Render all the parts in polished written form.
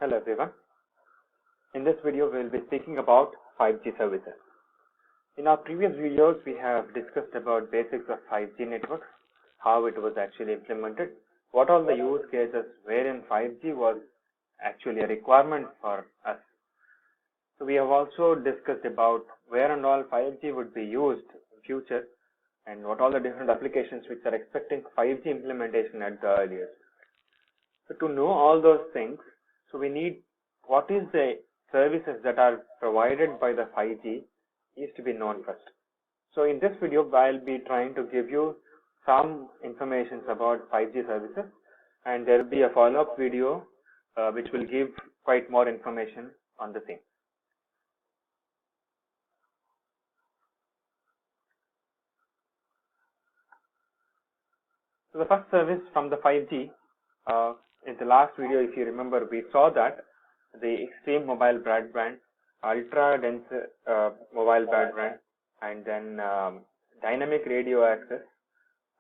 Hello everyone. In this video, we will be speaking about 5G services. In our previous videos, we have discussed about basics of 5G networks, how it was actually implemented, what all the use cases wherein 5G was actually a requirement for us. So we have also discussed about where and all 5G would be used in future and what all the different applications which are expecting 5G implementation at the earliest. So to know all those things, so we need what is the services that are provided by the 5G is to be known first. So in this video, I'll be trying to give you some information about 5G services, and there will be a follow-up video which will give quite more information on the same. So the first service from the 5G, in the last video, if you remember, we saw that the extreme mobile broadband, ultra dense mobile broadband, and then dynamic radio access,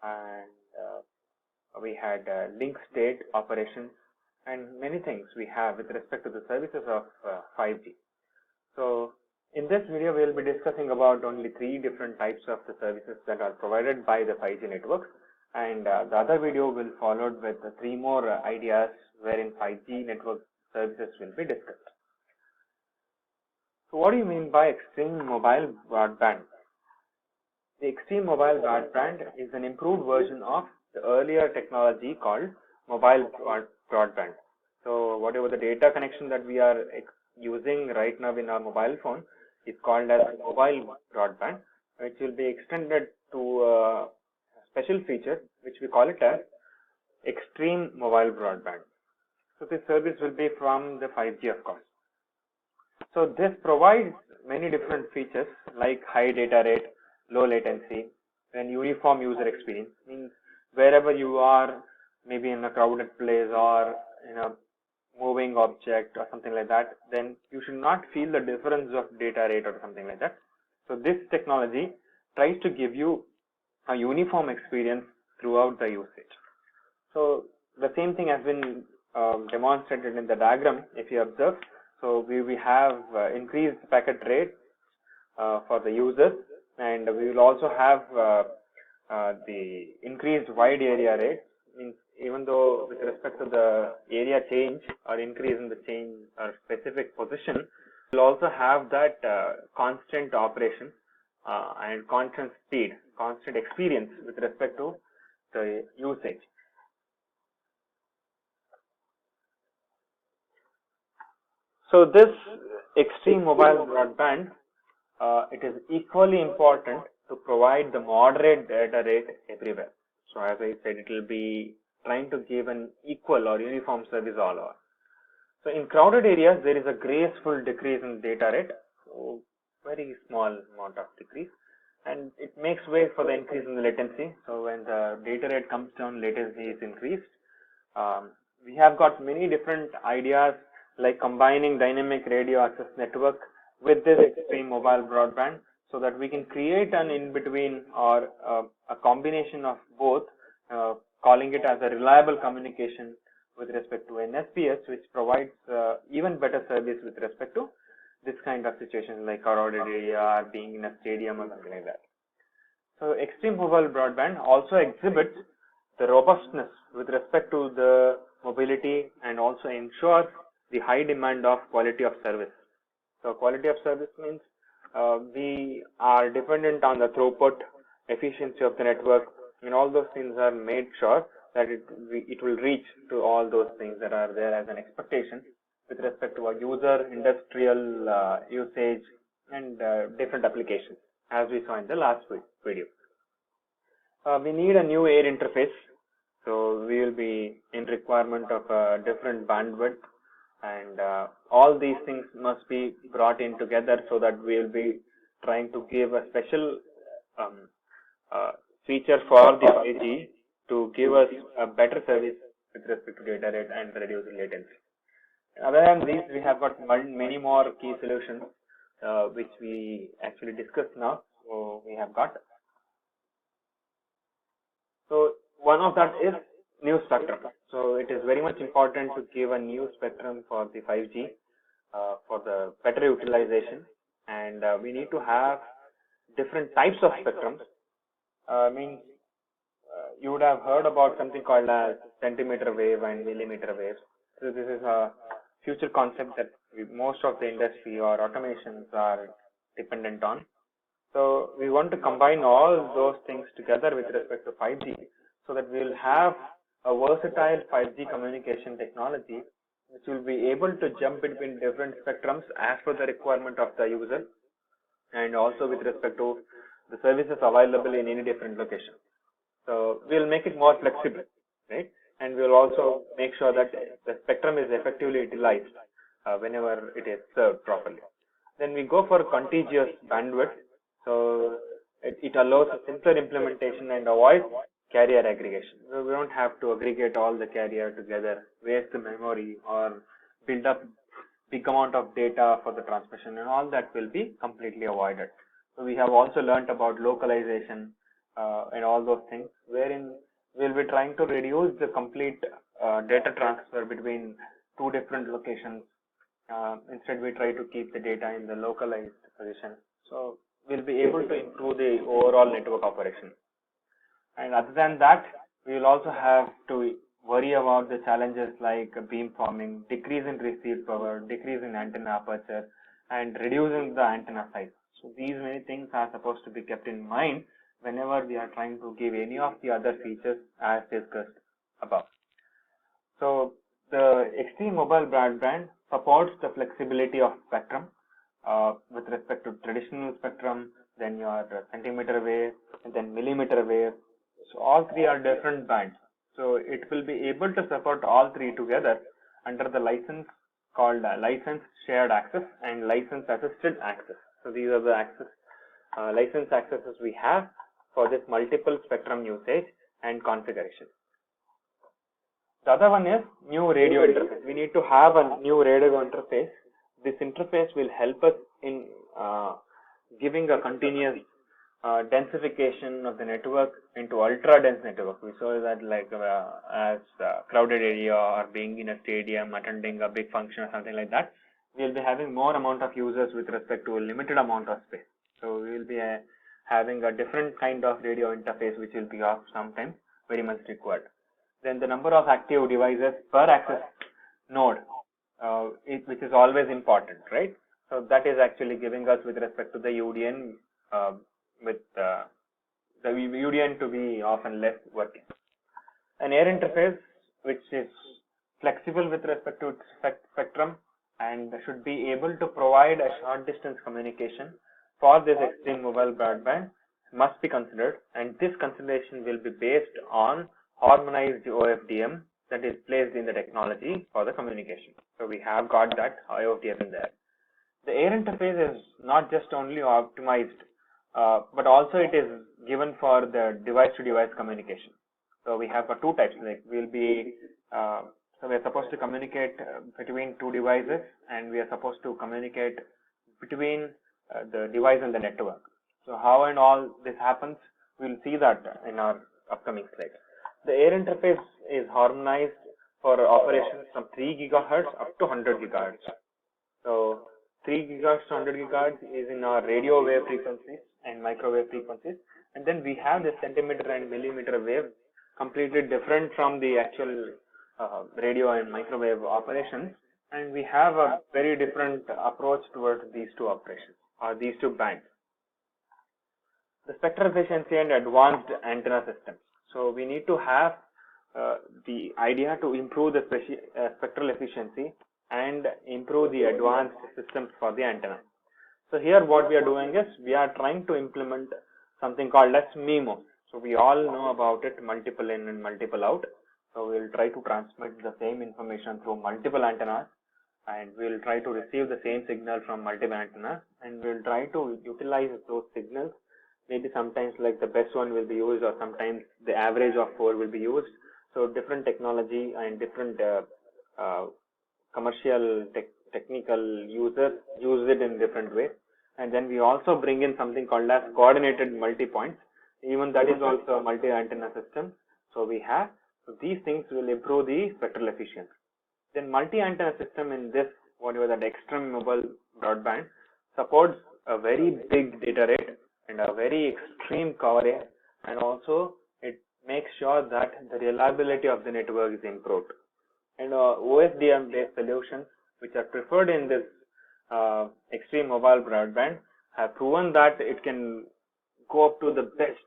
and we had link state operations, and many things we have with respect to the services of 5G. So in this video, we will be discussing about only 3 different types of the services that are provided by the 5G networks, and the other video will follow with 3 more ideas wherein 5G network services will be discussed. So what do you mean by extreme mobile broadband? The extreme mobile broadband is an improved version of the earlier technology called mobile broadband. So whatever the data connection that we are using right now in our mobile phone is called as mobile broadband, which will be extended to a special feature which we call it as extreme mobile broadband. So this service will be from the 5G, of course. So this provides many different features like high data rate, low latency, and uniform user experience. Means wherever you are, maybe in a crowded place or in a moving object or something like that, then you should not feel the difference of data rate or something like that. So this technology tries to give you a uniform experience throughout the usage. So the same thing has been demonstrated in the diagram if you observe. So we have increased packet rate for the users, and we will also have the increased wide area rate. Means even though with respect to the area change or increase in the change or specific position, we will also have that constant operation and constant speed, constant experience with respect to the usage. So this extreme mobile broadband, it is equally important to provide the moderate data rate everywhere. So as I said, it will be trying to give an equal or uniform service all over. So in crowded areas, there is a graceful decrease in data rate, so very small amount of decrease, and it makes way for the increase in the latency. So when the data rate comes down, latency is increased. We have got many different ideas like combining dynamic radio access network with this extreme mobile broadband, so that we can create an in-between or a combination of both, calling it as a reliable communication with respect to NSPS, which provides even better service with respect to this kind of situations like crowded area or being in a stadium or something like that. So extreme mobile broadband also exhibits the robustness with respect to the mobility and also ensures the high demand of quality of service. So quality of service means we are dependent on the throughput, efficiency of the network, and all those things are made sure that it will reach to all those things that are there as an expectation with respect to a user, industrial usage, and different applications, as we saw in the last video. We need a new air interface, so we will be in requirement of a different bandwidth, and all these things must be brought in together so that we will be trying to give a special feature for the 5G to give us a better service with respect to data rate and reduce latency. Other than these, we have got many more key solutions which we actually discussed now. So we have got. So one of that is new spectrum. So it is very much important to give a new spectrum for the 5G for the better utilization, and we need to have different types of spectrums. Means you would have heard about something called as centimeter wave and millimeter waves. So this is a future concept that most of the industry or automations are dependent on. So we want to combine all those things together with respect to 5G, so that we will have a versatile 5G communication technology which will be able to jump between different spectrums as per the requirement of the user, and also with respect to the services available in any different location. So we'll make it more flexible, right? And we'll also make sure that the spectrum is effectively utilized whenever it is served properly. Then we go for contiguous bandwidth. So it allows a simpler implementation and avoids carrier aggregation. So we don't have to aggregate all the carrier together, waste the memory, or build up big amount of data for the transmission, and all that will be completely avoided. So we have also learnt about localization and all those things, wherein we'll be trying to reduce the complete data transfer between two different locations. Instead, we try to keep the data in the localized position. So we'll be able to improve the overall network operation. And other than that, we will also have to worry about the challenges like beamforming, decrease in receive power, decrease in antenna aperture, and reducing the antenna size. So these many things are supposed to be kept in mind whenever we are trying to give any of the other features as discussed above. So the Xtreme Mobile Broadband supports the flexibility of spectrum with respect to traditional spectrum, then your centimeter wave, and then millimeter wave. So all three are different bands. So it will be able to support all three together under the license called license shared access and license assisted access. So these are the license accesses we have for this multiple spectrum usage and configuration. The other one is new radio interface. We need to have a new radio interface. This interface will help us in giving a continuous densification of the network into ultra dense network. We saw that like as crowded area or being in a stadium, attending a big function or something like that, we will be having more amount of users with respect to a limited amount of space. So we will be having a different kind of radio interface which will be of sometimes very much required. Then the number of active devices per access node, which is always important, right? So that is actually giving us with respect to the UDN with the UDN to be often less working. An air interface which is flexible with respect to its spectrum and should be able to provide a short distance communication for this Xtreme Mobile Broadband must be considered, and this consideration will be based on harmonized OFDM that is placed in the technology for the communication. So we have got that OFDM in there. The air interface is not just only optimized, but also it is given for the device-to-device communication. So we have two types. Like we'll be so we are supposed to communicate between two devices, and we are supposed to communicate between the device and the network. So how and all this happens, we'll see that in our upcoming slides. The air interface is harmonized for operations from 3 GHz up to 100 GHz. So 3 GHz to 100 GHz is in our radio wave frequencies and microwave frequencies, and then we have the centimeter and millimeter wave, completely different from the actual radio and microwave operations, and we have a very different approach towards these two operations or these two bands. The spectral efficiency and advanced antenna systems. So we need to have the idea to improve the spectral efficiency and improve the advanced systems for the antenna. So here what we are doing is we are trying to implement something called as MIMO. So we all know about it, multiple in and multiple out. So we will try to transmit the same information through multiple antennas, and we will try to receive the same signal from multiple antennas, and we will try to utilize those signals. Maybe sometimes like the best one will be used, or sometimes the average of 4 will be used. So different technology and different commercial technical users use it in different ways. And then we also bring in something called as coordinated multi-points. Even that is also a multi-antenna system. So we have So these things will improve the spectral efficiency. Then multi-antenna system in this, whatever that extreme mobile broadband, supports a very big data rate and a very extreme coverage, and also it makes sure that the reliability of the network is improved. And OFDM based solutions which are preferred in this extreme mobile broadband have proven that it can go up to the best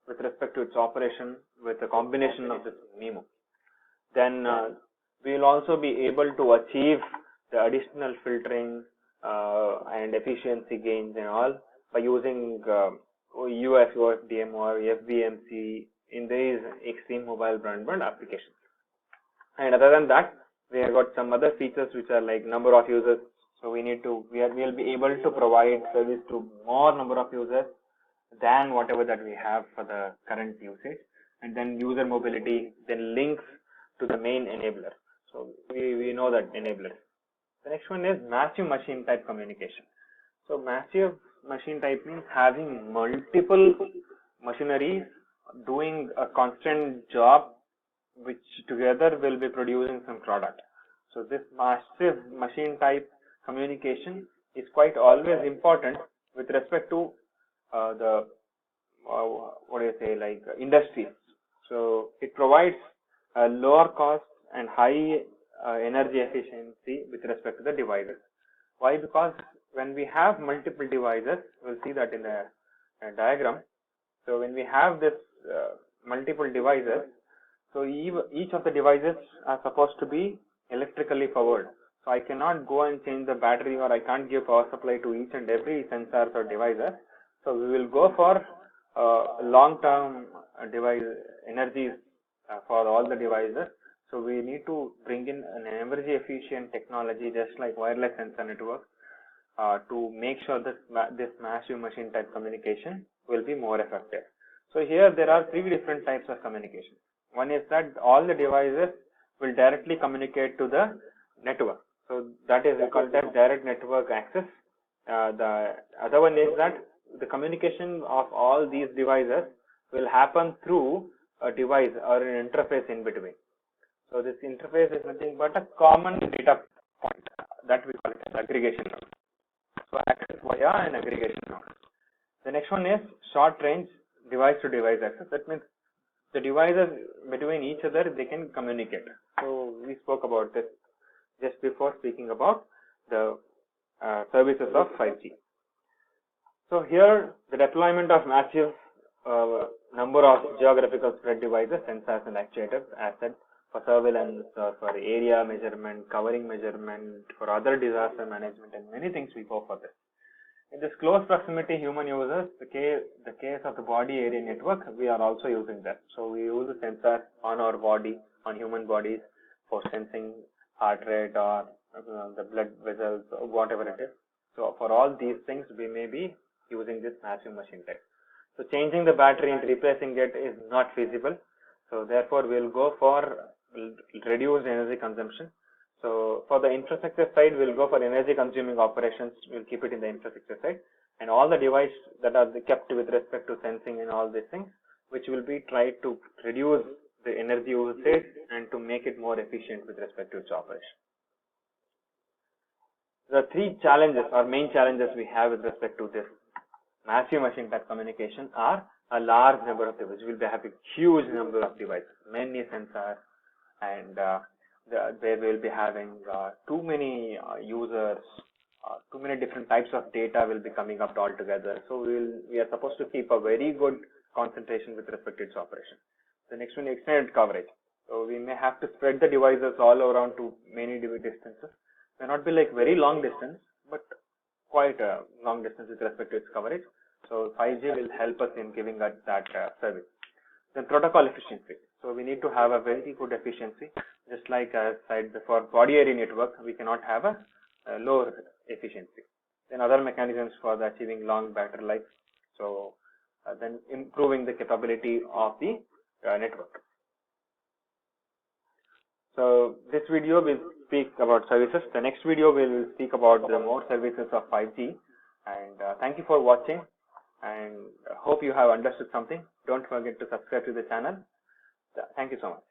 with respect to its operation with a combination of this MIMO. Then we will also be able to achieve the additional filtering and efficiency gains and all by using UFOFDM or FBMC in these extreme mobile broadband applications. And other than that, we have got some other features which are like number of users. So we will be able to provide service to more number of users than whatever that we have for the current usage. And then user mobility, then links to the main enabler. So we know that enabler. The next one is massive machine type communication. So massive machine type means having multiple machineries doing a constant job which together will be producing some product. So this massive machine type communication is quite always important with respect to the industries. So it provides a lower cost and high energy efficiency with respect to the devices. Why? Because when we have multiple devices, we'll see that in the diagram. So when we have this multiple devices, so each of the devices are supposed to be electrically powered. So I cannot go and change the battery, or I can't give power supply to each and every sensors or devices. So we will go for long-term device energies for all the devices. So we need to bring in an energy efficient technology just like wireless sensor network to make sure that this massive machine type communication will be more effective. So here there are three different types of communication. One is that all the devices will directly communicate to the network. So that is called as direct network access. The other one is that the communication of all these devices will happen through a device or an interface in between. So this interface is nothing but a common data point that we call it as aggregation node. So access via an aggregation node. The next one is short range device to device access. That means the devices between each other, they can communicate. So we spoke about this just before speaking about the services of 5G. So here the deployment of massive number of geographical spread devices, sensors and actuators, as said, for surveillance, for area measurement, covering measurement, for other disaster management, and many things we go for this. In this close proximity human users, the case of the body area network, we are also using that. So we use the sensors on our body, on human bodies, for sensing heart rate or the blood vessels or whatever it is. So for all these things, we may be using this massive machine type. So changing the battery and replacing it is not feasible. So therefore, we'll reduce energy consumption. So for the infrastructure side, we'll go for energy consuming operations. We'll keep it in the infrastructure side, and all the devices that are kept with respect to sensing and all these things, which will be tried to reduce the energy usage and to make it more efficient with respect to its operation. The three challenges or main challenges we have with respect to this massive machine type communication are a large number of devices. We'll be having huge number of devices, many sensors, and they will be having too many users, too many different types of data will be coming up all together. So we are supposed to keep a very good concentration with respect to its operation. The next one is extended coverage. So we may have to spread the devices all around to many distances. May not be like very long distance, but quite a long distance with respect to its coverage. So 5G will help us in giving us that service. Then protocol efficiency. So we need to have a very good efficiency. Just like I said, for body area network, we cannot have a lower efficiency. Then other mechanisms for the achieving long battery life. So then improving the capability of the network. So this video will speak about services. The next video will speak about the more services of 5G. And thank you for watching, and hope you have understood something. Don't forget to subscribe to the channel. Thank you so much.